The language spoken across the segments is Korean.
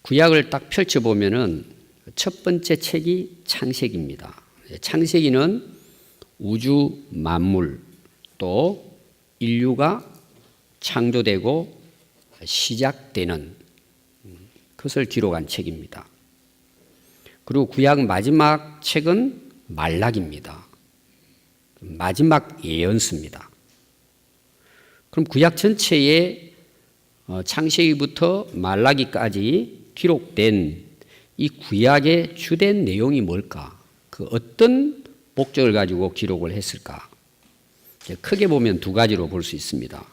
구약을 딱 펼쳐보면은 첫 번째 책이 창세기입니다. 창세기는 우주 만물 또 인류가 창조되고 시작되는 그것을 기록한 책입니다. 그리고 구약 마지막 책은 말라기입니다. 마지막 예언서입니다. 그럼 구약 전체에 창세기부터 말라기까지 기록된 이 구약의 주된 내용이 뭘까? 그 어떤 목적을 가지고 기록을 했을까? 크게 보면 두 가지로 볼 수 있습니다.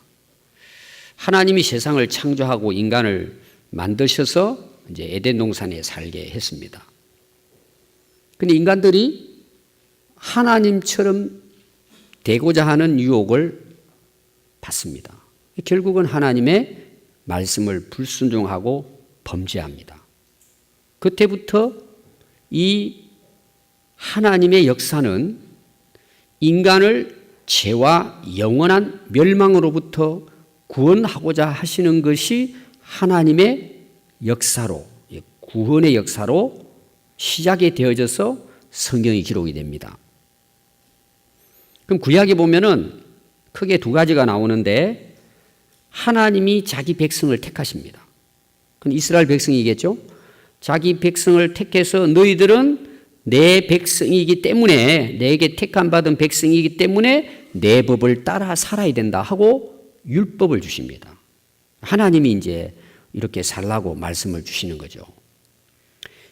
하나님이 세상을 창조하고 인간을 만드셔서 이제 에덴 동산에 살게 했습니다. 근데 인간들이 하나님처럼 되고자 하는 유혹을 받습니다. 결국은 하나님의 말씀을 불순종하고 범죄합니다. 그때부터 이 하나님의 역사는 인간을 죄와 영원한 멸망으로부터 구원하고자 하시는 것이 하나님의 역사로, 구원의 역사로 시작이 되어져서 성경이 기록이 됩니다. 그럼 구약에 보면은 크게 두 가지가 나오는데 하나님이 자기 백성을 택하십니다. 그럼 이스라엘 백성이겠죠? 자기 백성을 택해서 너희들은 내 백성이기 때문에 내게 택함 받은 백성이기 때문에 내 법을 따라 살아야 된다 하고 율법을 주십니다. 하나님이 이제 이렇게 살라고 말씀을 주시는 거죠.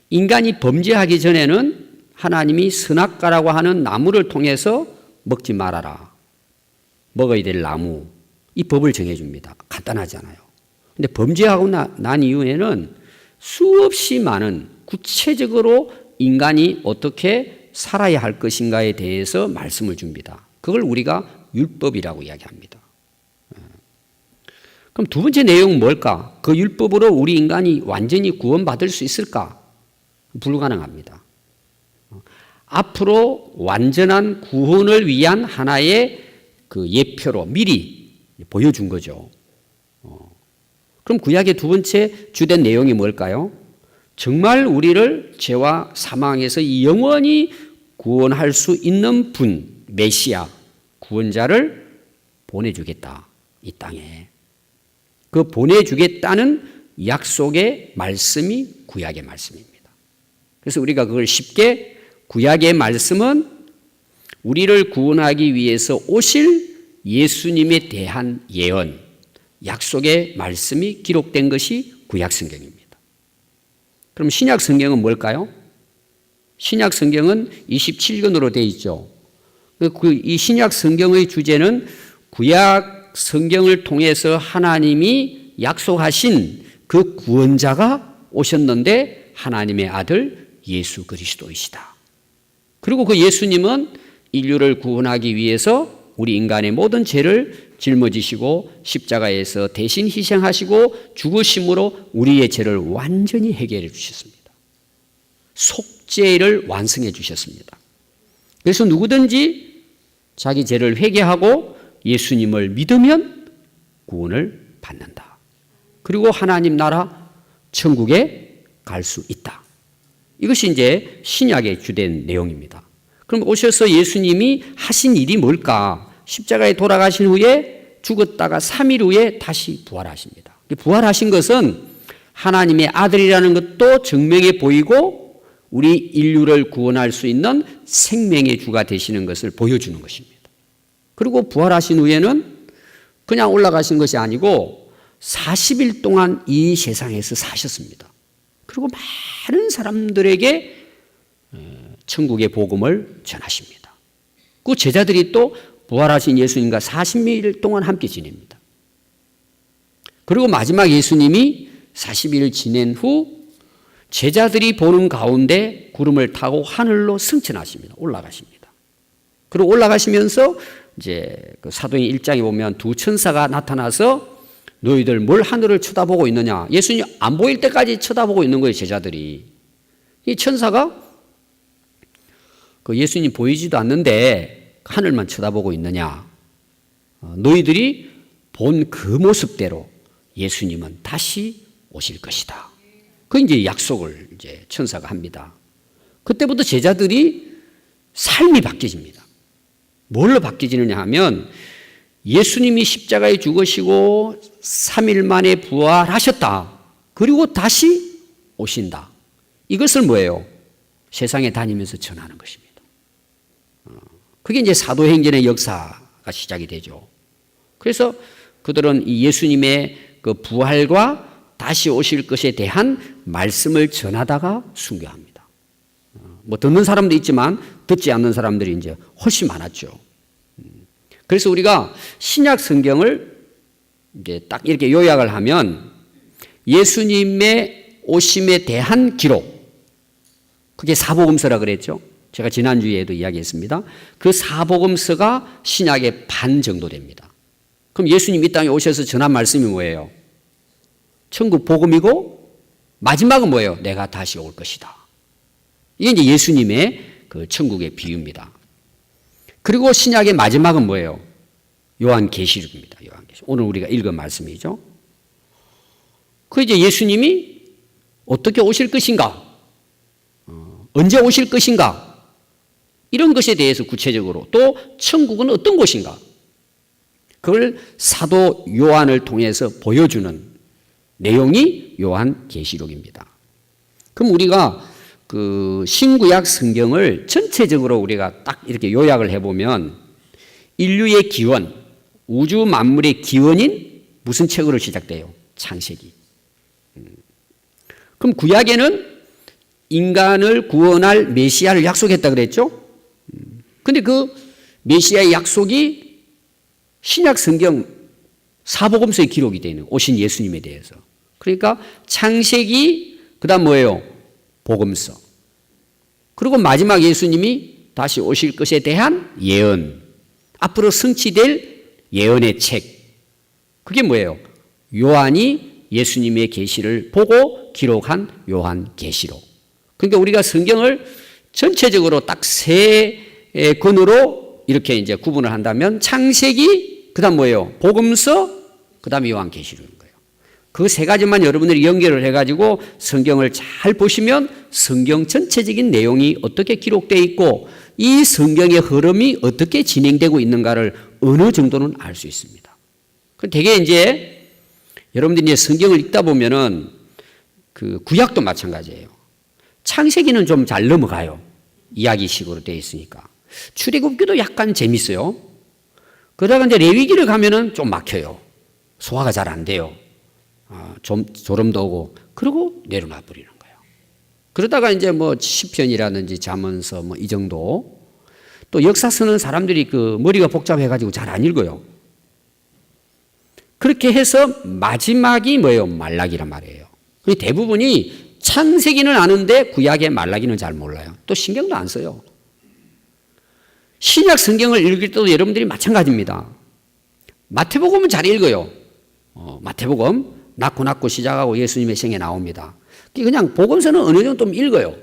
인간이 범죄하기 전에는 하나님이 선악과라고 하는 나무를 통해서 먹지 말아라. 먹어야 될 나무. 이 법을 정해줍니다. 간단하잖아요. 근데 범죄하고 난 이후에는 수없이 많은 구체적으로 인간이 어떻게 살아야 할 것인가에 대해서 말씀을 줍니다. 그걸 우리가 율법이라고 이야기합니다. 그럼 두 번째 내용은 뭘까? 그 율법으로 우리 인간이 완전히 구원받을 수 있을까? 불가능합니다. 앞으로 완전한 구원을 위한 하나의 그 예표로 미리 보여준 거죠. 그럼 구약의 두 번째 주된 내용이 뭘까요? 정말 우리를 죄와 사망에서 영원히 구원할 수 있는 분, 메시아, 구원자를 보내주겠다, 이 땅에. 그 보내주겠다는 약속의 말씀이 구약의 말씀입니다. 그래서 우리가 그걸 쉽게 구약의 말씀은 우리를 구원하기 위해서 오실 예수님에 대한 예언, 약속의 말씀이 기록된 것이 구약 성경입니다. 그럼 신약 성경은 뭘까요? 신약 성경은 27권으로 되어 있죠. 이 신약 성경의 주제는 구약 성경을 통해서 하나님이 약속하신 그 구원자가 오셨는데 하나님의 아들 예수 그리스도이시다. 그리고 그 예수님은 인류를 구원하기 위해서 우리 인간의 모든 죄를 짊어지시고 십자가에서 대신 희생하시고 죽으심으로 우리의 죄를 완전히 해결해 주셨습니다. 속죄를 완성해 주셨습니다. 그래서 누구든지 자기 죄를 회개하고 예수님을 믿으면 구원을 받는다. 그리고 하나님 나라 천국에 갈 수 있다. 이것이 이제 신약의 주된 내용입니다. 그럼 오셔서 예수님이 하신 일이 뭘까? 십자가에 돌아가신 후에 죽었다가 3일 후에 다시 부활하십니다. 부활하신 것은 하나님의 아들이라는 것도 증명해 보이고 우리 인류를 구원할 수 있는 생명의 주가 되시는 것을 보여주는 것입니다. 그리고 부활하신 후에는 그냥 올라가신 것이 아니고 40일 동안 이 세상에서 사셨습니다. 그리고 많은 사람들에게 천국의 복음을 전하십니다. 그 제자들이 또 부활하신 예수님과 40일 동안 함께 지냅니다. 그리고 마지막 예수님이 40일 지낸 후 제자들이 보는 가운데 구름을 타고 하늘로 승천하십니다. 올라가십니다. 그리고 올라가시면서 이제 그 사도행 1장에 보면 두 천사가 나타나서 너희들 뭘 하늘을 쳐다보고 있느냐. 예수님 안 보일 때까지 쳐다보고 있는 거예요, 제자들이. 이 천사가 그 예수님 보이지도 않는데 하늘만 쳐다보고 있느냐. 너희들이 본 그 모습대로 예수님은 다시 오실 것이다. 그 이제 약속을 이제 천사가 합니다. 그때부터 제자들이 삶이 바뀌어집니다. 뭘로 바뀌어지느냐 하면 예수님이 십자가에 죽으시고 3일 만에 부활하셨다. 그리고 다시 오신다. 이것을 뭐예요? 세상에 다니면서 전하는 것입니다. 그게 이제 사도행전의 역사가 시작이 되죠. 그래서 그들은 이 예수님의 그 부활과 다시 오실 것에 대한 말씀을 전하다가 순교합니다. 뭐 듣는 사람도 있지만 듣지 않는 사람들이 이제 훨씬 많았죠. 그래서 우리가 신약 성경을 이제 딱 이렇게 요약을 하면 예수님의 오심에 대한 기록, 그게 사복음서라 그랬죠. 제가 지난주에도 이야기했습니다. 그 사복음서가 신약의 반 정도 됩니다. 그럼 예수님 이 땅에 오셔서 전한 말씀이 뭐예요? 천국 복음이고 마지막은 뭐예요? 내가 다시 올 것이다. 이게 이제 예수님의 그 천국의 비유입니다. 그리고 신약의 마지막은 뭐예요? 요한계시록입니다. 요한계시록. 오늘 우리가 읽은 말씀이죠. 그 이제 예수님이 어떻게 오실 것인가? 언제 오실 것인가? 이런 것에 대해서 구체적으로 또 천국은 어떤 곳인가? 그걸 사도 요한을 통해서 보여주는 내용이 요한계시록입니다. 그럼 우리가 그 신구약 성경을 전체적으로 우리가 딱 이렇게 요약을 해보면 인류의 기원, 우주 만물의 기원인 무슨 책으로 시작돼요? 창세기. 그럼 구약에는 인간을 구원할 메시아를 약속했다 그랬죠? 근데 그 메시아의 약속이 신약 성경 사복음서에 기록이 되어 있는 오신 예수님에 대해서. 그러니까 창세기, 그 다음 뭐예요? 복음서. 그리고 마지막 예수님이 다시 오실 것에 대한 예언. 앞으로 성취될 예언의 책. 그게 뭐예요? 요한이 예수님의 계시를 보고 기록한 요한계시록. 그러니까 우리가 성경을 전체적으로 딱 세 권으로 이렇게 이제 구분을 한다면 창세기, 그 다음 뭐예요? 복음서, 그 다음 요한계시록인 거예요. 그 세 가지만 여러분들이 연결을 해가지고 성경을 잘 보시면 성경 전체적인 내용이 어떻게 기록되어 있고 이 성경의 흐름이 어떻게 진행되고 있는가를 어느 정도는 알 수 있습니다. 되게 이제 여러분들이 이제 성경을 읽다 보면은 그 구약도 마찬가지예요. 창세기는 좀 잘 넘어가요. 이야기식으로 되어 있으니까. 출애굽기도 약간 재밌어요. 그러다가 이제 레위기를 가면은 좀 막혀요. 소화가 잘 안 돼요. 좀 조름도 오고 그러고 내려놔 버리는 거예요. 그러다가 이제 뭐 시편이라든지 잠언서 뭐 이 정도. 또 역사 쓰는 사람들이 그 머리가 복잡해 가지고 잘 안 읽어요. 그렇게 해서 마지막이 뭐예요? 말라기란 말이에요. 대부분이 창세기는 아는데 구약의 말라기는 잘 몰라요. 또 신경도 안 써요. 신약 성경을 읽을 때도 여러분들이 마찬가지입니다. 마태복음은 잘 읽어요. 마태복음 낳고 시작하고 예수님의 생에 나옵니다. 그냥 복음서는 어느 정도 좀 읽어요.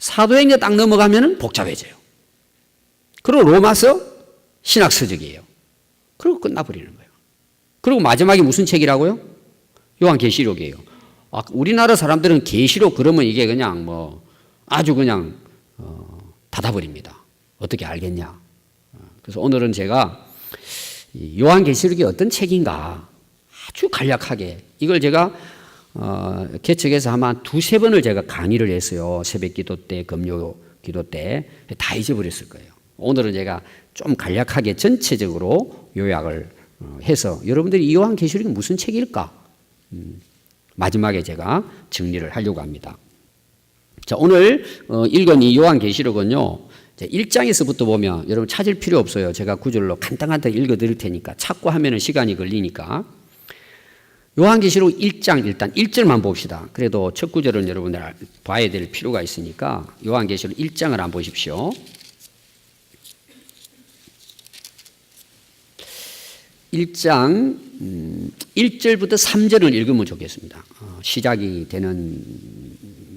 사도행전 딱 넘어가면 복잡해져요. 그리고 로마서 신학서적이에요. 그리고 끝나버리는 거예요. 그리고 마지막이 무슨 책이라고요? 요한계시록이에요. 우리나라 사람들은 계시록 그러면 이게 그냥 뭐 아주 그냥 닫아버립니다. 어떻게 알겠냐. 그래서 오늘은 제가 요한계시록이 어떤 책인가 아주 간략하게 이걸 제가 개척해서 아마 2-3번을 제가 강의를 했어요. 새벽 기도 때, 금요 기도 때 다 잊어버렸을 거예요. 오늘은 제가 좀 간략하게 전체적으로 요약을 해서 여러분들이 이 요한계시록이 무슨 책일까? 마지막에 제가 정리를 하려고 합니다. 자, 오늘 읽은 이 요한계시록은요. 1장에서부터 보면 여러분 찾을 필요 없어요. 제가 구절로 간단하게 읽어 드릴 테니까 찾고 하면은 시간이 걸리니까. 요한계시록 1장 일단 1절만 봅시다. 그래도 첫 구절은 여러분들 봐야 될 필요가 있으니까 요한계시록 1장을 한번 보십시오. 1장 1절부터 3절을 읽으면 좋겠습니다. 시작이 되는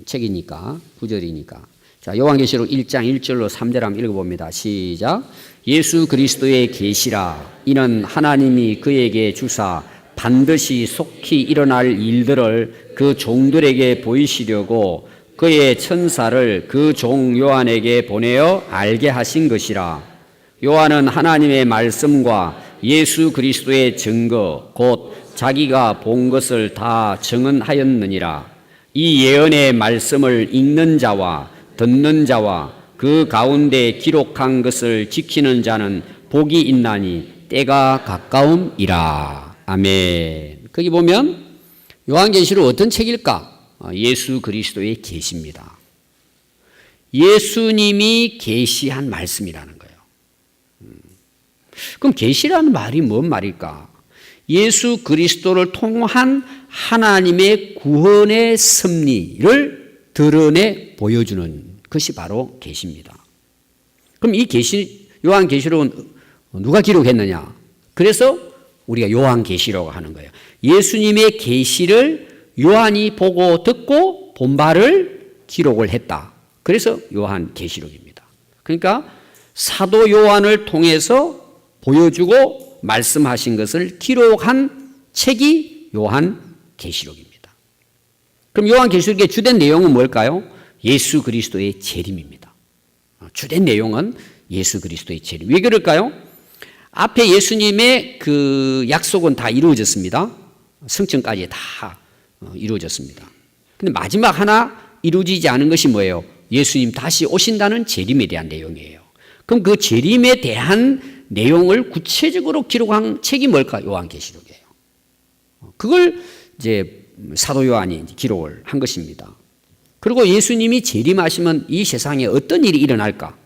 책이니까 9절이니까. 자, 요한계시록 1장 1절로 3절 한번 읽어봅니다. 시작. 예수 그리스도의 계시라. 이는 하나님이 그에게 주사 반드시 속히 일어날 일들을 그 종들에게 보이시려고 그의 천사를 그 종 요한에게 보내어 알게 하신 것이라. 요한은 하나님의 말씀과 예수 그리스도의 증거 곧 자기가 본 것을 다 증언하였느니라. 이 예언의 말씀을 읽는 자와 듣는 자와 그 가운데 기록한 것을 지키는 자는 복이 있나니 때가 가까움이라. 아멘. 거기 보면 요한계시록 어떤 책일까? 예수 그리스도의 계시입니다. 예수님이 계시한 말씀이라는 거예요. 그럼 계시라는 말이 뭔 말일까? 예수 그리스도를 통한 하나님의 구원의 섭리를 드러내 보여주는 것이 바로 계시입니다. 그럼 이 계시 요한계시록은 누가 기록했느냐? 그래서 우리가 요한계시라고 하는 거예요. 예수님의 계시를 요한이 보고 듣고 본 바를 기록을 했다. 그래서 요한계시록입니다. 그러니까 사도 요한을 통해서 보여주고 말씀하신 것을 기록한 책이 요한계시록입니다. 그럼 요한계시록의 주된 내용은 뭘까요? 예수 그리스도의 재림입니다. 주된 내용은 예수 그리스도의 재림. 왜 그럴까요? 앞에 예수님의 그 약속은 다 이루어졌습니다. 성천까지 다 이루어졌습니다. 근데 마지막 하나 이루어지지 않은 것이 뭐예요? 예수님 다시 오신다는 재림에 대한 내용이에요. 그럼 그 재림에 대한 내용을 구체적으로 기록한 책이 뭘까? 요한계시록이에요. 그걸 이제 사도 요한이 기록을 한 것입니다. 그리고 예수님이 재림하시면 이 세상에 어떤 일이 일어날까?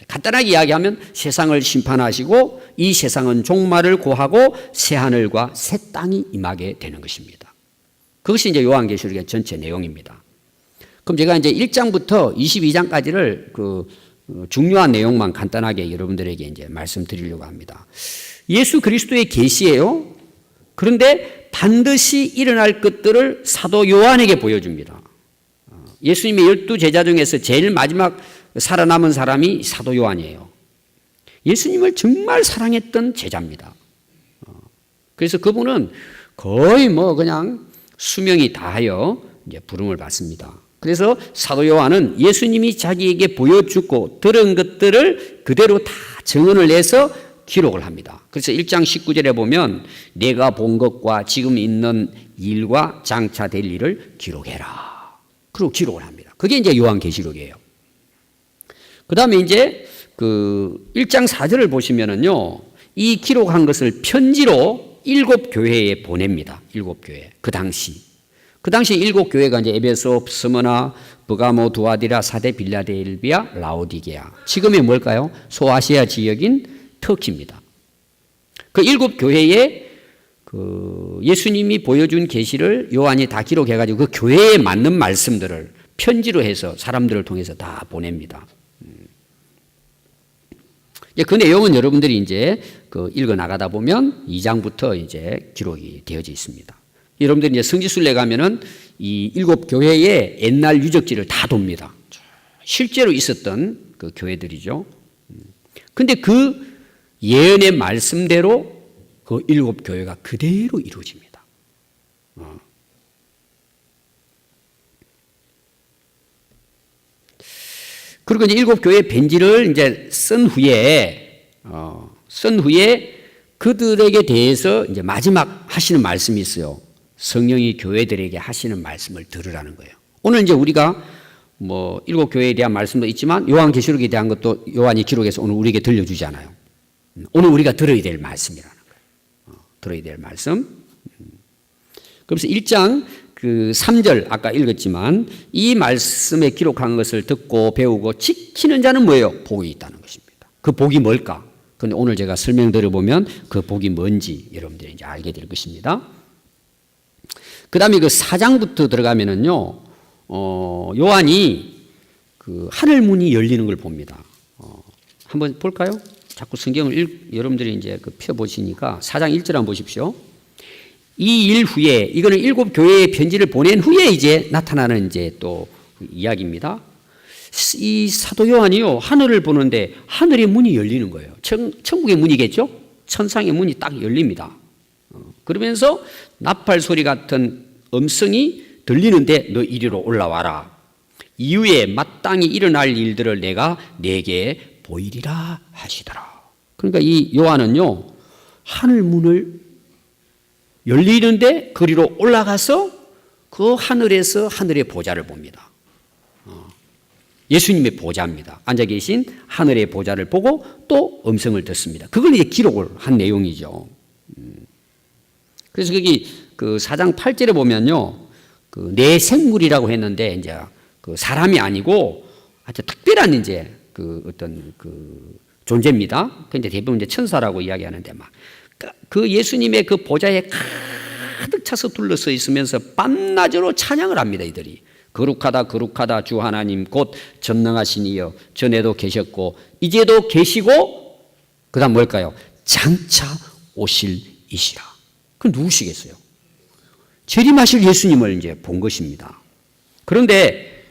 간단하게 이야기하면 세상을 심판하시고 이 세상은 종말을 고하고 새 하늘과 새 땅이 임하게 되는 것입니다. 그것이 이제 요한계시록의 전체 내용입니다. 그럼 제가 이제 1장부터 22장까지를 그 중요한 내용만 간단하게 여러분들에게 이제 말씀드리려고 합니다. 예수 그리스도의 계시예요. 그런데 반드시 일어날 것들을 사도 요한에게 보여줍니다. 예수님의 12 제자 중에서 제일 마지막 살아남은 사람이 사도 요한이에요. 예수님을 정말 사랑했던 제자입니다. 그래서 그분은 거의 뭐 그냥 수명이 다하여 이제 부름을 받습니다. 그래서 사도 요한은 예수님이 자기에게 보여주고 들은 것들을 그대로 다 증언을 내서 기록을 합니다. 그래서 1장 19절에 보면 내가 본 것과 지금 있는 일과 장차 될 일을 기록해라. 그리고 기록을 합니다. 그게 이제 요한계시록이에요. 그 다음에 이제 그 1장 4절을 보시면은요, 이 기록한 것을 편지로 7 교회에 보냅니다. 7 교회. 그 당시 7 교회가 이제 에베소, 스무나, 버가모, 두아디라, 사데, 빌라델비아, 라오디게아. 지금의 뭘까요? 소아시아 지역인 터키입니다. 그 7 교회에 그 예수님이 보여준 계시를 요한이 다 기록해가지고 그 교회에 맞는 말씀들을 편지로 해서 사람들을 통해서 다 보냅니다. 그 내용은 여러분들이 이제 그 읽어 나가다 보면 2장부터 이제 기록이 되어져 있습니다. 여러분들이 이제 성지순례 가면은 이 7 교회의 옛날 유적지를 다 돕니다. 실제로 있었던 그 교회들이죠. 근데 그 예언의 말씀대로 그 7 교회가 그대로 이루어집니다. 그리고 이제 7 교회의 편지를 이제 쓴 후에 그들에게 대해서 이제 마지막 하시는 말씀이 있어요. 성령이 교회들에게 하시는 말씀을 들으라는 거예요. 오늘 이제 우리가 뭐 7 교회에 대한 말씀도 있지만 요한계시록에 대한 것도 요한이 기록해서 오늘 우리에게 들려주잖아요. 오늘 우리가 들어야 될 말씀이라는 거예요. 들어야 될 말씀. 그래서 1장 그 3절 아까 읽었지만 이 말씀에 기록한 것을 듣고 배우고 지키는 자는 뭐예요? 복이 있다는 것입니다. 그 복이 뭘까? 그런데 오늘 제가 설명 들어보면 그 복이 뭔지 여러분들이 이제 알게 될 것입니다. 그 다음에 그 4장부터 들어가면은요, 요한이 그 하늘 문이 열리는 걸 봅니다. 한번 볼까요? 자꾸 성경을 여러분들이 이제 그 펴보시니까 4장 1절 한번 보십시오. 이 일 후에, 이거는 7 교회의 편지를 보낸 후에 이제 나타나는 이제 또 이야기입니다. 이 사도 요한이요, 하늘을 보는데 하늘의 문이 열리는 거예요. 천국의 문이겠죠? 천상의 문이 딱 열립니다. 그러면서 나팔 소리 같은 음성이 들리는데 너 이리로 올라와라. 이후에 마땅히 일어날 일들을 내가 네게 보이리라 하시더라. 그러니까 이 요한은요, 하늘 문을 열리는데 그리로 올라가서 그 하늘에서 하늘의 보좌를 봅니다. 예수님의 보좌입니다. 앉아 계신 하늘의 보좌를 보고 또 음성을 듣습니다. 그걸 이제 기록을 한 내용이죠. 그래서 거기 그 4장 8절에 보면요, 그 내 생물이라고 했는데 이제 그 사람이 아니고 아주 특별한 이제 그 어떤 그 존재입니다. 근데 대부분 이제 천사라고 이야기하는데 막 그 예수님의 그 보좌에 가득 차서 둘러서 있으면서 밤낮으로 찬양을 합니다. 이들이 거룩하다 거룩하다 주 하나님 곧 전능하신 이여 전에도 계셨고 이제도 계시고 그다음 뭘까요? 장차 오실 이시라. 그건 누구시겠어요? 재림하실 예수님을 이제 본 것입니다. 그런데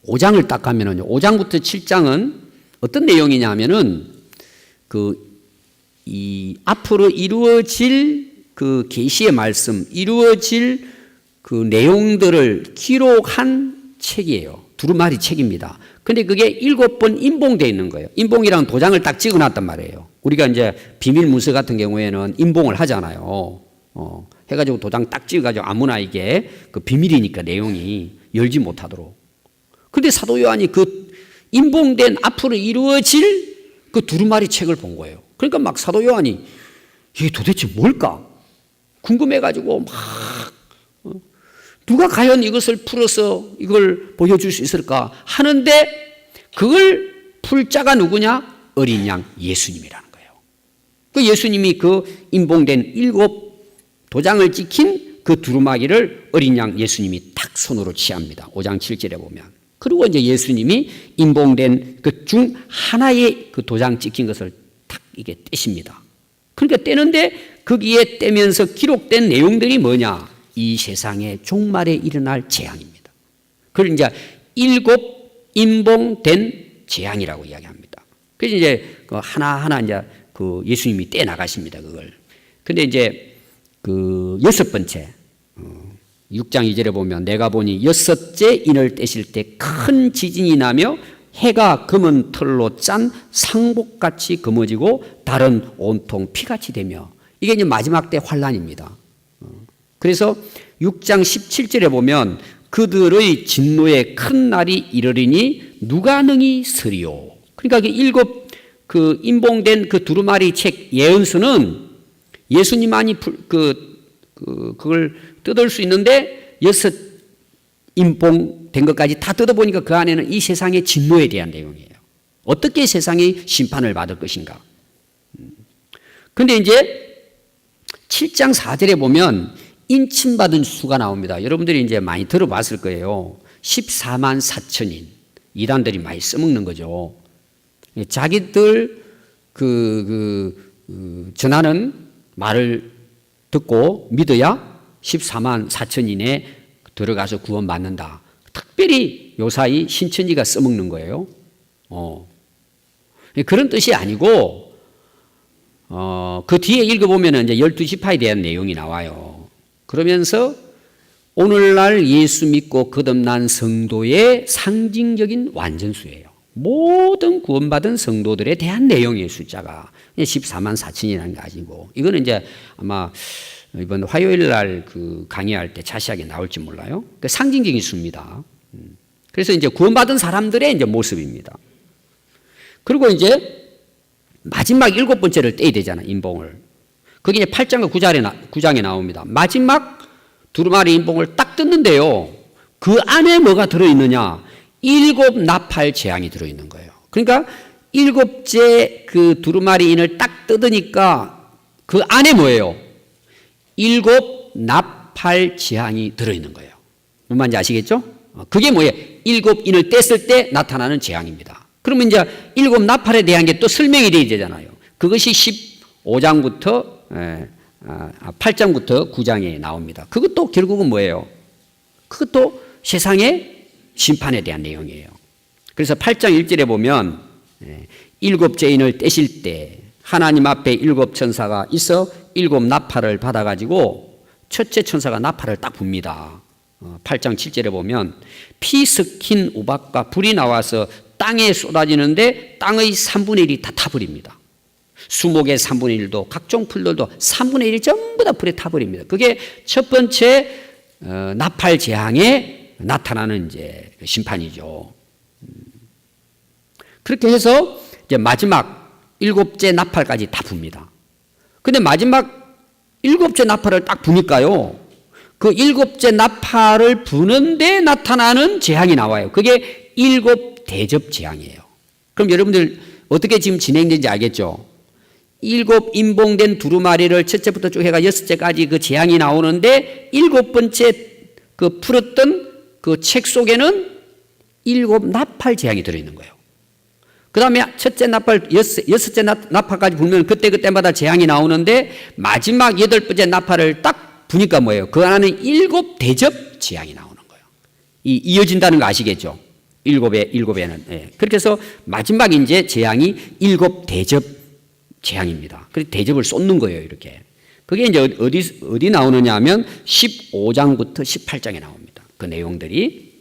5장을 딱 가면은요, 5장부터 7장은 어떤 내용이냐 하면은 이 앞으로 이루어질 그 계시의 말씀, 이루어질 그 내용들을 기록한 책이에요. 두루마리 책입니다. 근데 그게 7번 인봉되어 있는 거예요. 인봉이랑 도장을 딱 찍어 놨단 말이에요. 우리가 이제 비밀 문서 같은 경우에는 인봉을 하잖아요. 해가지고 도장 딱 찍어가지고 아무나 이게 그 비밀이니까 내용이 열지 못하도록. 근데 사도 요한이 그 인봉된 앞으로 이루어질 그 두루마리 책을 본 거예요. 그러니까 막 사도 요한이 이게 도대체 뭘까? 궁금해가지고 막 누가 과연 이것을 풀어서 이걸 보여줄 수 있을까 하는데 그걸 풀 자가 누구냐? 어린 양 예수님이라는 거예요. 그 예수님이 그 인봉된 7 도장을 찍힌 그 두루마기를 어린 양 예수님이 딱 손으로 취합니다. 5장 7절에 보면. 그리고 이제 예수님이 인봉된 그 중 하나의 그 도장 찍힌 것을 딱 이게 떼십니다. 그러니까 떼는데 거기에 떼면서 기록된 내용들이 뭐냐? 이 세상의 종말에 일어날 재앙입니다. 그걸 이제 7 인봉된 재앙이라고 이야기합니다. 그래서 이제 그 하나하나 이제 그 예수님이 떼 나가십니다. 그걸. 근데 이제 그 6번째 6장 2절에 보면 내가 보니 6째 인을 떼실 때 큰 지진이 나며 해가 검은 털로 짠 상복같이 검어지고 달은 온통 피같이 되며 이게 이제 마지막 때 환란입니다. 그래서 6장 17절에 보면 그들의 진노의 큰 날이 이르리니 누가 능히 서리요. 그러니까 그 7 그 인봉된 그 두루마리 책 예언서는 예수님만이 그걸 뜯을 수 있는데 6 인봉된 것까지 다 뜯어보니까 그 안에는 이 세상의 진노에 대한 내용이에요. 어떻게 세상이 심판을 받을 것인가. 근데 이제 7장 4절에 보면 인침받은 수가 나옵니다. 여러분들이 이제 많이 들어봤을 거예요. 14만 4천인. 이단들이 많이 써먹는 거죠. 자기들 전하는 말을 듣고 믿어야 14만 4천인에 들어가서 구원받는다. 특별히 요사이 신천지가 써먹는 거예요. 그런 뜻이 아니고, 그 뒤에 읽어보면 이제 12지파에 대한 내용이 나와요. 그러면서 오늘날 예수 믿고 거듭난 성도의 상징적인 완전수예요. 모든 구원받은 성도들에 대한 내용의 숫자가 14만 4천이라는 게 아니고, 이거는 이제 아마 이번 화요일 날 그 강의할 때 자세하게 나올지 몰라요. 그러니까 상징적인 수입니다. 그래서 이제 구원받은 사람들의 이제 모습입니다. 그리고 이제 마지막 7번째를 떼야 되잖아요, 인봉을. 그게 이제 8장과 9장에 나옵니다. 마지막 두루마리 인봉을 딱 뜯는데요. 그 안에 뭐가 들어있느냐? 7 나팔 재앙이 들어있는 거예요. 그러니까 7째 그 두루마리 인을 딱 뜯으니까 그 안에 뭐예요? 7 나팔 재앙이 들어있는 거예요. 무슨 말인지 아시겠죠? 그게 뭐예요? 7 인을 뗐을 때 나타나는 재앙입니다. 그러면 이제 7 나팔에 대한 게 또 설명이 되어야 되잖아요. 그것이 15장부터 8장부터 9장에 나옵니다. 그것도 결국은 뭐예요? 그것도 세상의 심판에 대한 내용이에요. 그래서 8장 1절에 보면 7 죄인을 떼실 때 하나님 앞에 7 천사가 있어 일곱 나팔을 받아가지고 첫째 천사가 나팔을 딱 붑니다. 8장 7절에 보면 피 섞인 우박과 불이 나와서 땅에 쏟아지는데 땅의 3분의 1이 다 타버립니다. 수목의 3분의 1도 각종 풀들도 3분의 1이 전부 다 불에 타버립니다. 그게 첫 번째 나팔 재앙에 나타나는 이제 심판이죠. 그렇게 해서 이제 마지막 일곱째 나팔까지 다 붑니다. 근데 마지막 일곱째 나팔을 딱 부니까요, 그 일곱째 나팔을 부는데 나타나는 재앙이 나와요. 그게 일곱 대접 재앙이에요. 그럼 여러분들 어떻게 지금 진행되는지 알겠죠? 일곱 인봉된 두루마리를 첫째부터 쭉 해가 여섯째까지 그 재앙이 나오는데 일곱 번째 그 풀었던 그 책 속에는 일곱 나팔 재앙이 들어있는 거예요. 그 다음에 첫째 나팔, 여섯째 나팔까지 불면 그때마다 재앙이 나오는데 마지막 여덟 번째 나팔을 딱 부니까 뭐예요? 그 안에는 일곱 대접 재앙이 나오는 거예요. 이어진다는 거 아시겠죠? 일곱에는. 예. 그렇게 해서 마지막 이제 재앙이 일곱 대접 재앙입니다. 그래서 대접을 쏟는 거예요, 이렇게. 그게 이제 어디 나오느냐 하면 15장부터 18장에 나옵니다. 그 내용들이.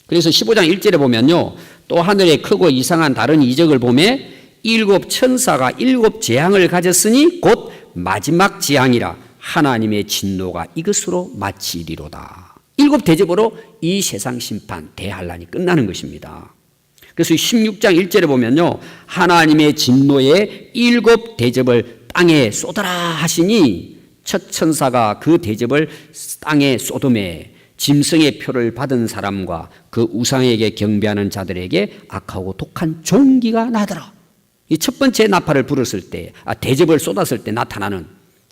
그래서 15장 1절에 보면요, 또 하늘에 크고 이상한 다른 이적을 보매 일곱 천사가 일곱 재앙을 가졌으니 곧 마지막 재앙이라 하나님의 진노가 이것으로 마치리로다. 일곱 대접으로 이 세상 심판 대환란이 끝나는 것입니다. 그래서 16장 1절에 보면요, 하나님의 진노의 일곱 대접을 땅에 쏟아라 하시니 첫 천사가 그 대접을 땅에 쏟음에 짐승의 표를 받은 사람과 그 우상에게 경배하는 자들에게 악하고 독한 종기가 나더라. 이 첫 번째 나팔을 불었을 때, 대접을 쏟았을 때 나타나는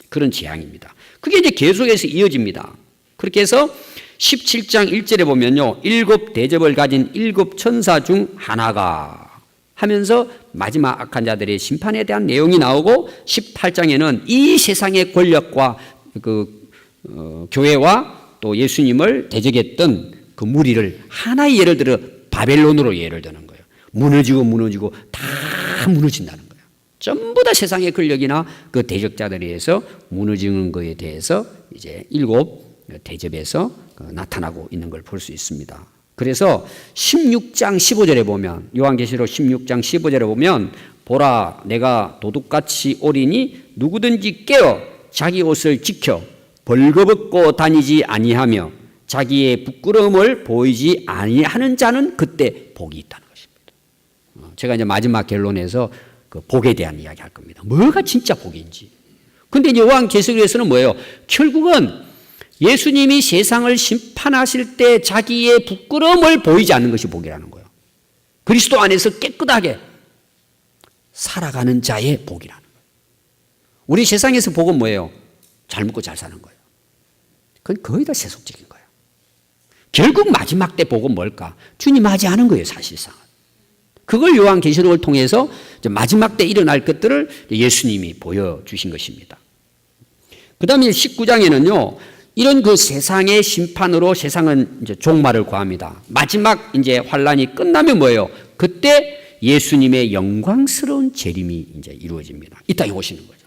그런 재앙입니다. 그게 이제 계속해서 이어집니다. 그렇게 해서 17장 1절에 보면요, 일곱 대접을 가진 일곱 천사 중 하나가 하면서 마지막 악한 자들의 심판에 대한 내용이 나오고 18장에는 이 세상의 권력과 교회와 또 예수님을 대적했던 그 무리를 하나의 예를 들어 바벨론으로 예를 드는 거예요. 무너지고 다 무너진다는 거예요. 전부 다 세상의 권력이나 그 대적자들에 의해서 무너지는 것에 대해서 이제 일곱 대접에서 나타나고 있는 걸 볼 수 있습니다. 그래서 16장 15절에 보면, 요한계시록 16장 15절에 보면, 보라 내가 도둑같이 오리니 누구든지 깨어 자기 옷을 지켜 벌거벗고 다니지 아니하며 자기의 부끄러움을 보이지 아니하는 자는 그때 복이 있다는 것입니다. 제가 이제 마지막 결론에서 그 복에 대한 이야기 할 겁니다. 뭐가 진짜 복인지. 근데 이제 요한계시록에서는 뭐예요? 결국은 예수님이 세상을 심판하실 때 자기의 부끄러움을 보이지 않는 것이 복이라는 거예요. 그리스도 안에서 깨끗하게 살아가는 자의 복이라는 거예요. 우리 세상에서 복은 뭐예요? 잘 먹고 잘 사는 거예요. 그건 거의 다 세속적인 거예요. 결국 마지막 때 복은 뭘까? 주님 맞이하는 거예요, 사실상. 그걸 요한계시록을 통해서 마지막 때 일어날 것들을 예수님이 보여주신 것입니다. 그 다음에 19장에는요, 이런 그 세상의 심판으로 세상은 이제 종말을 구합니다. 마지막 이제 환란이 끝나면 뭐예요? 그때 예수님의 영광스러운 재림이 이제 이루어집니다. 이 땅에 오시는 거죠.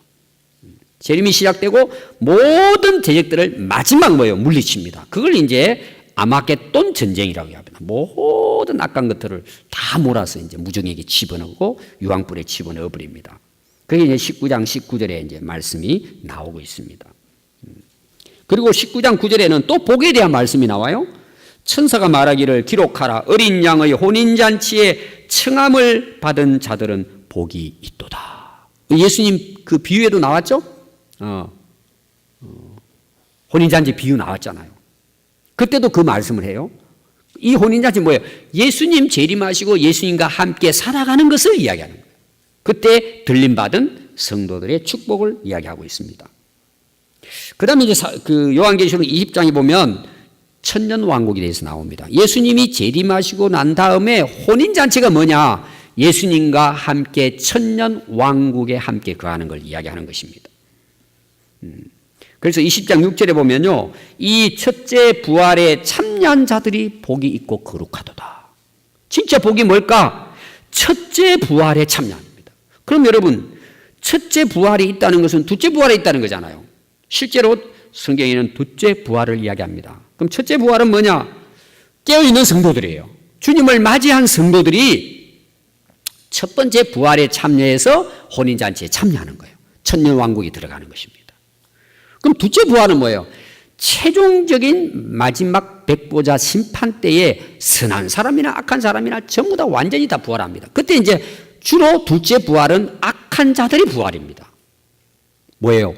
재림이 시작되고 모든 대적들을 마지막 뭐예요? 물리칩니다. 그걸 이제 아마겟돈 전쟁이라고 합니다. 모든 악한 것들을 다 몰아서 이제 무정에게 집어넣고 유황불에 집어넣어 버립니다. 그게 이제 19장 19절에 이제 말씀이 나오고 있습니다. 그리고 19장 9절에는 또 복에 대한 말씀이 나와요. 천사가 말하기를 기록하라. 어린 양의 혼인잔치에 청함을 받은 자들은 복이 있도다. 예수님 그 비유에도 나왔죠? 혼인잔치 비유 나왔잖아요. 그때도 그 말씀을 해요. 이 혼인잔치 뭐예요? 예수님 재림하시고 예수님과 함께 살아가는 것을 이야기하는 거예요. 그때 들림받은 성도들의 축복을 이야기하고 있습니다. 그 다음에 이제 그 요한계시록 20장에 보면 천년왕국에 대해서 나옵니다. 예수님이 재림하시고 난 다음에 혼인잔치가 뭐냐? 예수님과 함께 천년왕국에 함께 거하는 걸 이야기하는 것입니다. 그래서 20장 6절에 보면요, 이 첫째 부활의 참여한 자들이 복이 있고 거룩하도다. 진짜 복이 뭘까? 첫째 부활에 참여합니다. 그럼 여러분, 첫째 부활이 있다는 것은 둘째 부활이 있다는 거잖아요. 실제로 성경에는 둘째 부활을 이야기합니다. 그럼 첫째 부활은 뭐냐? 깨어있는 성도들이에요. 주님을 맞이한 성도들이 첫 번째 부활에 참여해서 혼인잔치에 참여하는 거예요. 천년왕국이 들어가는 것입니다. 그럼 둘째 부활은 뭐예요? 최종적인 마지막 백보자 심판 때에 선한 사람이나 악한 사람이나 전부 다 완전히 다 부활합니다. 그때 이제 주로 둘째 부활은 악한 자들의 부활입니다. 뭐예요?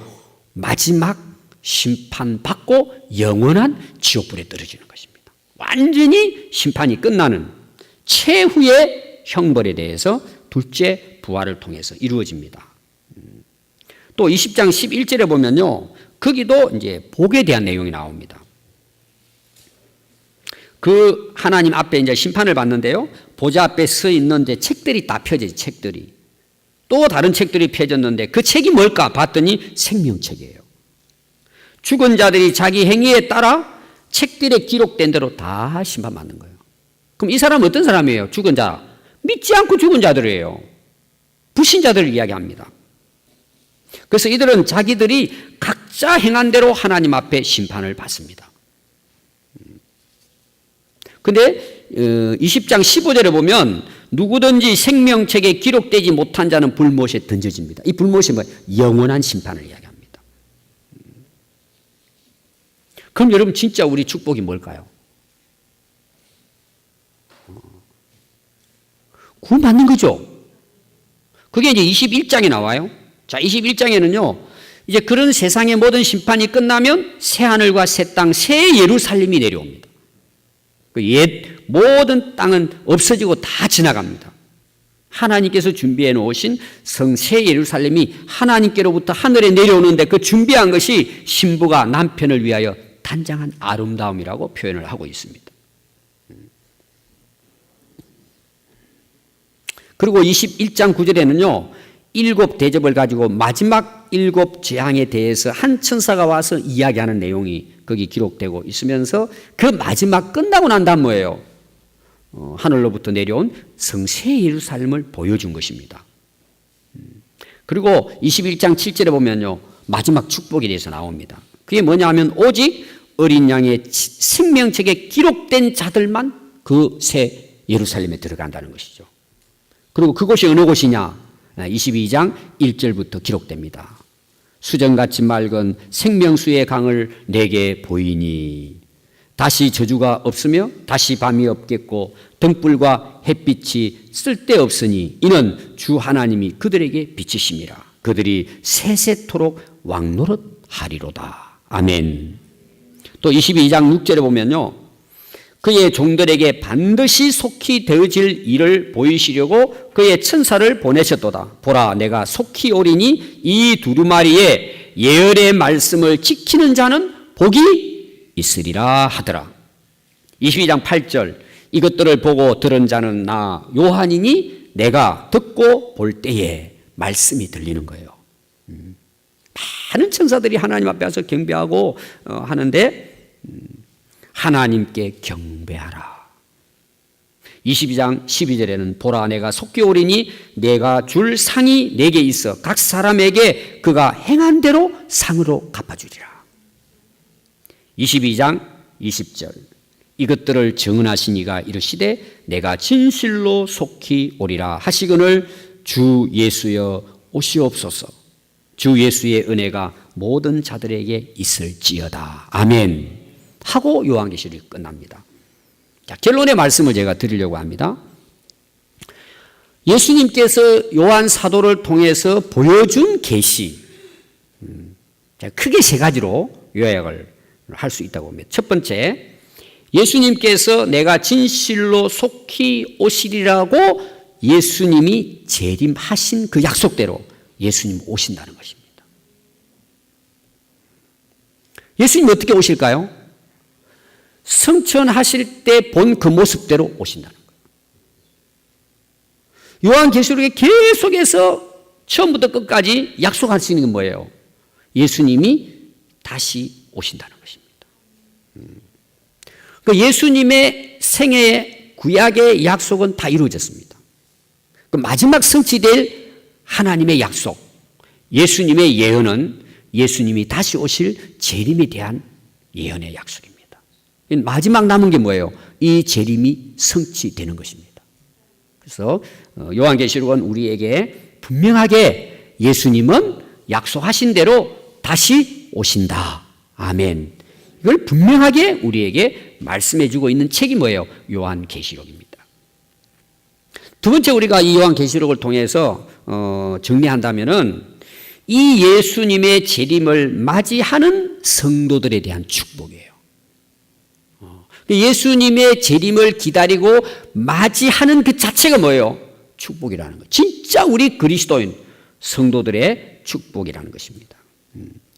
마지막 심판받고 영원한 지옥불에 떨어지는 것입니다. 완전히 심판이 끝나는 최후의 형벌에 대해서 둘째 부활을 통해서 이루어집니다. 또 20장 11절에 보면요. 거기도 이제 복에 대한 내용이 나옵니다. 그 하나님 앞에 이제 심판을 받는데요. 보좌 앞에 서 있는데 책들이 다 펴져요. 책들이. 또 다른 책들이 펴졌는데 그 책이 뭘까 봤더니 생명책이에요. 죽은 자들이 자기 행위에 따라 책들에 기록된 대로 다 심판받는 거예요. 그럼 이 사람은 어떤 사람이에요? 죽은 자. 믿지 않고 죽은 자들이에요. 불신자들을 이야기합니다. 그래서 이들은 자기들이 각자 행한 대로 하나님 앞에 심판을 받습니다. 근데 20장 15절에 보면 누구든지 생명책에 기록되지 못한 자는 불못에 던져집니다. 이 불못이 뭐예요? 영원한 심판을 이야기합니다. 그럼 여러분 진짜 우리 축복이 뭘까요? 구원받는 거죠. 그게 이제 21장에 나와요. 자, 21장에는요, 이제 그런 세상의 모든 심판이 끝나면 새하늘과 새 땅, 새 예루살렘이 내려옵니다. 그 옛 모든 땅은 없어지고 다 지나갑니다. 하나님께서 준비해 놓으신 성 새 예루살렘이 하나님께로부터 하늘에 내려오는데 그 준비한 것이 신부가 남편을 위하여 단장한 아름다움이라고 표현을 하고 있습니다. 그리고 21장 9절에는요, 일곱 대접을 가지고 마지막 일곱 재앙에 대해서 한 천사가 와서 이야기하는 내용이 거기 기록되고 있으면서 그 마지막 끝나고 난 다음 뭐예요? 하늘로부터 내려온 성새 예루살렘을 보여준 것입니다. 그리고 21장 7절에 보면요, 마지막 축복에 대해서 나옵니다. 그게 뭐냐면 오직 어린 양의 생명책에 기록된 자들만 그 새 예루살렘에 들어간다는 것이죠. 그리고 그곳이 어느 곳이냐? 22장 1절부터 기록됩니다. 수정같이 맑은 생명수의 강을 내게 보이니 다시 저주가 없으며 다시 밤이 없겠고 등불과 햇빛이 쓸데없으니 이는 주 하나님이 그들에게 비치심이라. 그들이 세세토록 왕노릇하리로다. 아멘. 또 22장 6절에 보면요, 그의 종들에게 반드시 속히 되어질 일을 보이시려고 그의 천사를 보내셨도다. 보라, 내가 속히 오리니 이 두루마리에 예언의 말씀을 지키는 자는 복이 있으리라 하더라. 22장 8절, 이것들을 보고 들은 자는 나 요한이니 내가 듣고 볼 때에 말씀이 들리는 거예요. 많은 천사들이 하나님 앞에 와서 경배하고 하는데 하나님께 경배하라. 22장 12절에는 보라, 내가 속히 오리니 내가 줄 상이 내게 있어 각 사람에게 그가 행한 대로 상으로 갚아주리라. 22장 20절, 이것들을 증언하신 이가 이르시되 내가 진실로 속히 오리라 하시거늘 주 예수여 오시옵소서. 주 예수의 은혜가 모든 자들에게 있을지어다. 아멘. 하고 요한계시록이 끝납니다. 자, 결론의 말씀을 제가 드리려고 합니다. 예수님께서 요한 사도를 통해서 보여준 계시, 크게 세 가지로 요약을 할 수 있다고 봅니다. 첫 번째, 예수님께서 내가 진실로 속히 오시리라고 예수님이 재림하신 그 약속대로 예수님 오신다는 것입니다. 예수님 어떻게 오실까요? 성천하실 때 본 그 모습대로 오신다는 거예요. 요한계시록에 계속해서 처음부터 끝까지 약속하시는 게 뭐예요? 예수님이 다시 오신다는 것입니다. 그 예수님의 생애의 구약의 약속은 다 이루어졌습니다. 그 마지막 성취될 하나님의 약속, 예수님의 예언은 예수님이 다시 오실 재림에 대한 예언의 약속입니다. 마지막 남은 게 뭐예요? 이 재림이 성취되는 것입니다. 그래서 요한계시록은 우리에게 분명하게 예수님은 약속하신 대로 다시 오신다. 아멘. 이걸 분명하게 우리에게 말씀해 주고 있는 책이 뭐예요? 요한계시록입니다. 두 번째 우리가 이 요한계시록을 통해서 정리한다면은 이 예수님의 재림을 맞이하는 성도들에 대한 축복이에요. 예수님의 재림을 기다리고 맞이하는 그 자체가 뭐예요? 축복이라는 거예요. 진짜 우리 그리스도인 성도들의 축복이라는 것입니다.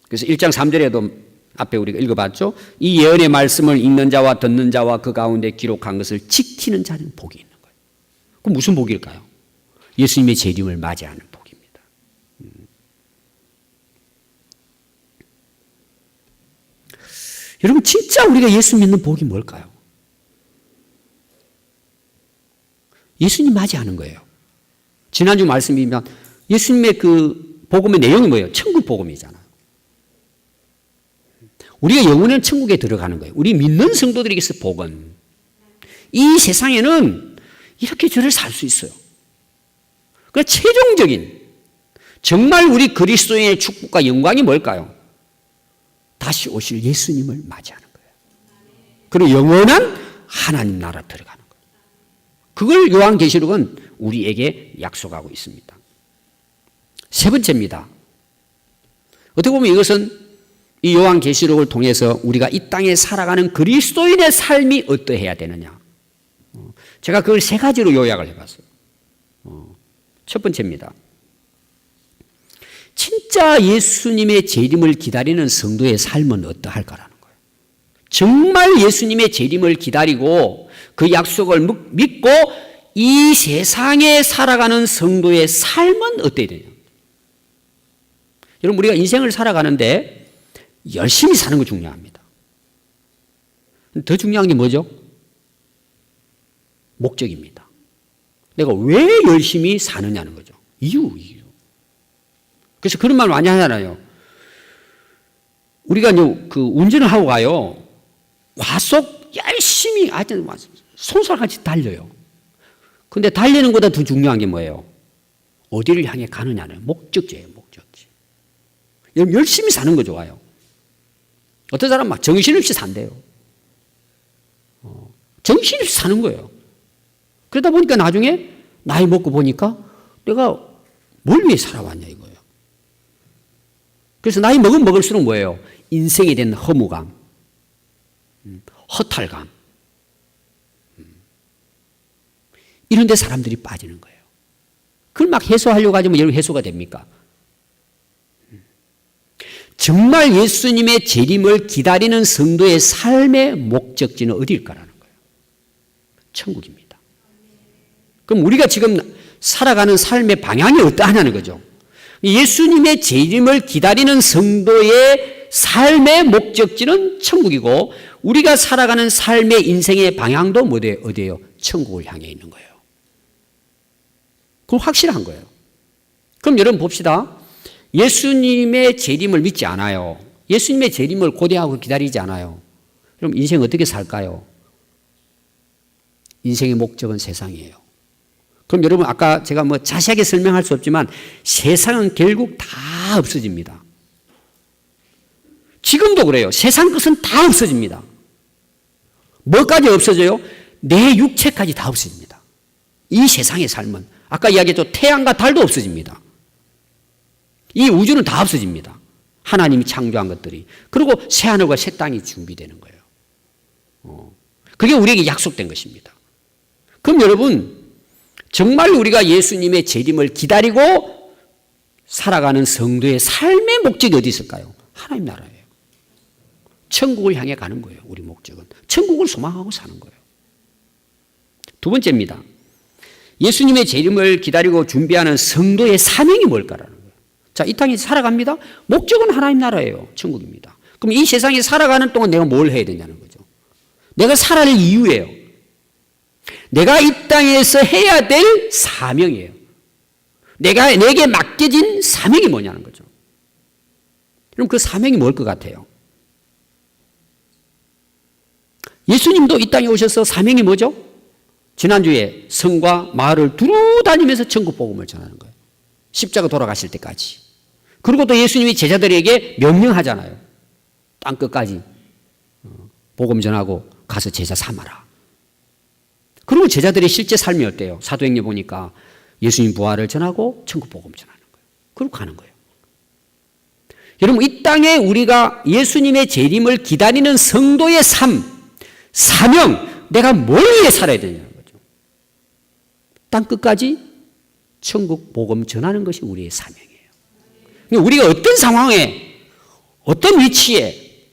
그래서 1장 3절에도 앞에 우리가 읽어봤죠. 이 예언의 말씀을 읽는 자와 듣는 자와 그 가운데 기록한 것을 지키는 자는 복이 있는 거예요. 그럼 무슨 복일까요? 예수님의 재림을 맞이하는 복입니다. 여러분 진짜 우리가 예수 믿는 복이 뭘까요? 예수님 맞이하는 거예요. 지난주 말씀이면 예수님의 그 복음의 내용이 뭐예요? 천국 복음이잖아요. 우리가 영원한 천국에 들어가는 거예요. 우리 믿는 성도들에게서 복은 이 세상에는 이렇게 저를 살 수 있어요. 그러니까 최종적인 정말 우리 그리스도인의 축복과 영광이 뭘까요? 다시 오실 예수님을 맞이하는 거예요. 그리고 영원한 하나님 나라 들어가는 거예요. 그걸 요한계시록은 우리에게 약속하고 있습니다. 세 번째입니다. 어떻게 보면 이것은 이 요한계시록을 통해서 우리가 이 땅에 살아가는 그리스도인의 삶이 어떠해야 되느냐. 제가 그걸 세 가지로 요약을 해봤어요. 첫 번째입니다. 진짜 예수님의 재림을 기다리는 성도의 삶은 어떠할까라는 거예요. 정말 예수님의 재림을 기다리고 그 약속을 믿고 이 세상에 살아가는 성도의 삶은 어때야 되냐. 여러분 우리가 인생을 살아가는데 열심히 사는 거 중요합니다. 더 중요한 게 뭐죠? 목적입니다. 내가 왜 열심히 사느냐는 거죠. 이유. 그래서 그런 말 많이 하잖아요. 우리가 그 운전을 하고 가요. 과속 열심히 하여튼 손살같이 달려요. 근데 달리는 것보다 더 중요한 게 뭐예요? 어디를 향해 가느냐는 목적지예요. 목적지. 열심히 사는 거 좋아요. 어떤 사람 막 정신없이 산대요. 정신없이 사는 거예요. 그러다 보니까 나중에 나이 먹고 보니까 내가 뭘 위해 살아왔냐 이거예요. 그래서 나이 먹으면 먹을수록 뭐예요? 인생에 대한 허무감, 허탈감 이런 데 사람들이 빠지는 거예요. 그걸 막 해소하려고 하지만 여러분 해소가 됩니까? 정말 예수님의 재림을 기다리는 성도의 삶의 목적지는 어디일까라는 거예요. 천국입니다. 그럼 우리가 지금 살아가는 삶의 방향이 어떠하냐는 거죠. 예수님의 재림을 기다리는 성도의 삶의 목적지는 천국이고 우리가 살아가는 삶의 인생의 방향도 어디예요? 천국을 향해 있는 거예요. 그건 확실한 거예요. 그럼 여러분 봅시다. 예수님의 재림을 믿지 않아요. 예수님의 재림을 고대하고 기다리지 않아요. 그럼 인생 어떻게 살까요? 인생의 목적은 세상이에요. 그럼 여러분 아까 제가 자세하게 설명할 수 없지만 세상은 결국 다 없어집니다. 지금도 그래요. 세상 것은 다 없어집니다. 뭐까지 없어져요? 내 육체까지 다 없어집니다. 이 세상의 삶은 아까 이야기했죠. 태양과 달도 없어집니다. 이 우주는 다 없어집니다. 하나님이 창조한 것들이. 그리고 새하늘과 새 땅이 준비되는 거예요. 그게 우리에게 약속된 것입니다. 그럼 여러분 정말 우리가 예수님의 재림을 기다리고 살아가는 성도의 삶의 목적이 어디 있을까요? 하나님 나라예요. 천국을 향해 가는 거예요. 우리 목적은. 천국을 소망하고 사는 거예요. 두 번째입니다. 예수님의 재림을 기다리고 준비하는 성도의 사명이 뭘까라는 거예요. 자, 이 땅에 살아갑니다. 목적은 하나님 나라예요. 천국입니다. 그럼 이 세상에 살아가는 동안 내가 뭘 해야 되냐는 거죠. 내가 살아갈 이유예요. 내가 이 땅에서 해야 될 사명이에요. 내게 맡겨진 사명이 뭐냐는 거죠. 그럼 그 사명이 뭘 것 같아요? 예수님도 이 땅에 오셔서 사명이 뭐죠? 지난주에 성과 마을을 두루 다니면서 천국 복음을 전하는 거예요. 십자가 돌아가실 때까지. 그리고 또 예수님이 제자들에게 명령하잖아요. 땅 끝까지 복음 전하고 가서 제자 삼아라. 그리고 제자들의 실제 삶이 어때요? 사도행전 보니까 예수님 부활을 전하고 천국 복음 전하는 거예요. 그리고 가는 거예요. 여러분, 이 땅에 우리가 예수님의 재림을 기다리는 성도의 삶, 사명, 내가 뭘 위해 살아야 되냐는 거죠. 땅 끝까지 천국 복음 전하는 것이 우리의 사명이에요. 우리가 어떤 상황에, 어떤 위치에,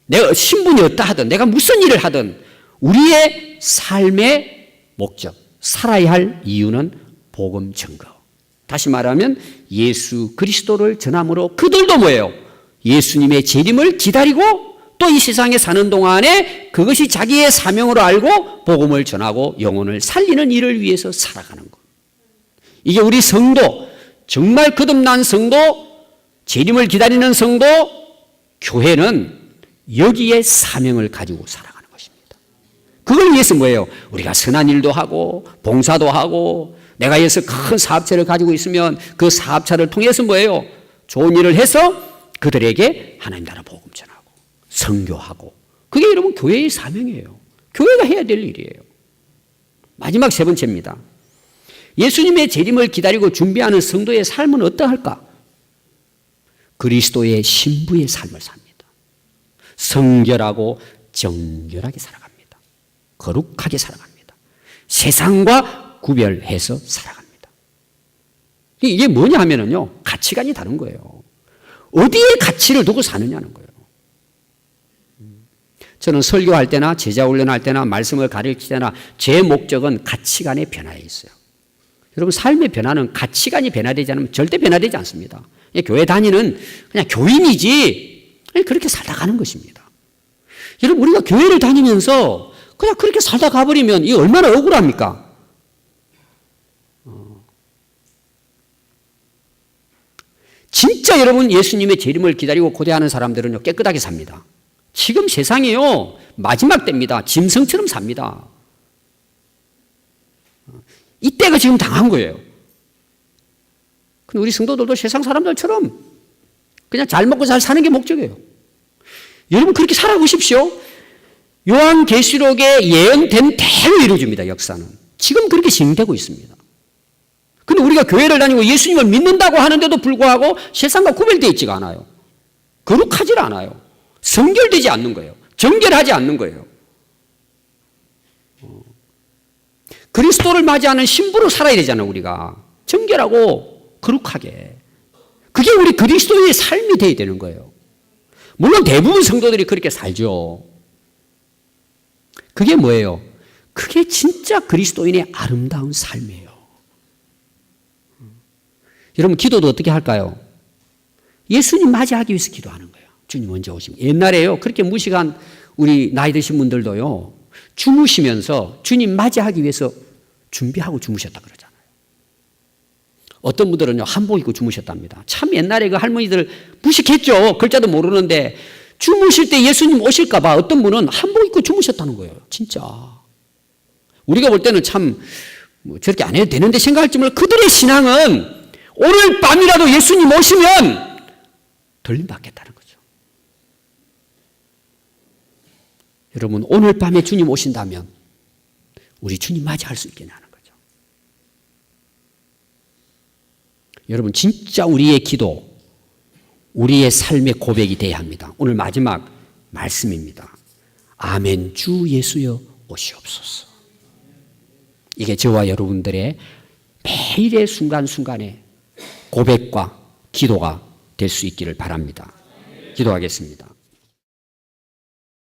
내가 신분이 어떠 하든, 내가 무슨 일을 하든, 우리의 삶의 목적, 살아야 할 이유는 복음 증거. 다시 말하면 예수 그리스도를 전함으로 그들도 뭐예요? 예수님의 재림을 기다리고 또 이 세상에 사는 동안에 그것이 자기의 사명으로 알고 복음을 전하고 영혼을 살리는 일을 위해서 살아가는 것. 이게 우리 성도, 정말 거듭난 성도, 재림을 기다리는 성도, 교회는 여기에 사명을 가지고 살아가는 것입니다. 그걸 위해서 뭐예요? 우리가 선한 일도 하고 봉사도 하고 내가 여기서 큰 사업체를 가지고 있으면 그 사업체를 통해서 뭐예요? 좋은 일을 해서 그들에게 하나님 나라 복음 전하고 선교하고, 그게 여러분 교회의 사명이에요. 교회가 해야 될 일이에요. 마지막 세 번째입니다. 예수님의 재림을 기다리고 준비하는 성도의 삶은 어떠할까? 그리스도의 신부의 삶을 삽니다. 성결하고 정결하게 살아갑니다. 거룩하게 살아갑니다. 세상과 구별해서 살아갑니다. 이게 뭐냐 하면은요, 가치관이 다른 거예요. 어디에 가치를 두고 사느냐는 거예요. 저는 설교할 때나 제자 훈련할 때나 말씀을 가르칠 때나 제 목적은 가치관의 변화에 있어요. 여러분, 삶의 변화는 가치관이 변화되지 않으면 절대 변화되지 않습니다. 교회 다니는 그냥 교인이지 그렇게 살다 가는 것입니다. 여러분, 우리가 교회를 다니면서 그냥 그렇게 살다 가버리면 이게 얼마나 억울합니까? 진짜 여러분, 예수님의 재림을 기다리고 고대하는 사람들은요, 깨끗하게 삽니다. 지금 세상이요, 마지막 때입니다. 짐승처럼 삽니다. 이때가 지금 당한 거예요. 근데 우리 성도들도 세상 사람들처럼 그냥 잘 먹고 잘 사는 게 목적이에요. 여러분, 그렇게 살아보십시오. 요한계시록에 예언된 대로 이루어집니다. 역사는. 지금 그렇게 진행되고 있습니다. 근데 우리가 교회를 다니고 예수님을 믿는다고 하는데도 불구하고 세상과 구별되어 있지가 않아요. 거룩하지 않아요. 성결되지 않는 거예요. 정결하지 않는 거예요. 그리스도를 맞이하는 신부로 살아야 되잖아요, 우리가. 정결하고 거룩하게. 그게 우리 그리스도의 삶이 되어야 되는 거예요. 물론 대부분 성도들이 그렇게 살죠. 그게 뭐예요? 그게 진짜 그리스도인의 아름다운 삶이에요. 여러분, 기도도 어떻게 할까요? 예수님 맞이하기 위해서 기도하는 거예요. 주님 먼저 오시면. 옛날에요, 그렇게 무식한 우리 나이 드신 분들도요, 주무시면서 주님 맞이하기 위해서 준비하고 주무셨다 그러잖아요. 어떤 분들은요, 한복 입고 주무셨답니다. 참 옛날에 그 할머니들 무식했죠. 글자도 모르는데 주무실 때 예수님 오실까봐 어떤 분은 한복 입고 주무셨다는 거예요. 진짜. 우리가 볼 때는 참 저렇게 안 해도 되는데 생각할 줄 몰라. 그들의 신앙은 오늘 밤이라도 예수님 오시면 들림 받겠다는 거죠. 여러분, 오늘 밤에 주님 오신다면 우리 주님 맞이할 수 있겠냐는 거죠. 여러분, 진짜 우리의 기도, 우리의 삶의 고백이 되어야 합니다. 오늘 마지막 말씀입니다. 아멘, 주 예수여 오시옵소서. 이게 저와 여러분들의 매일의 순간순간의 고백과 기도가 될 수 있기를 바랍니다. 기도하겠습니다.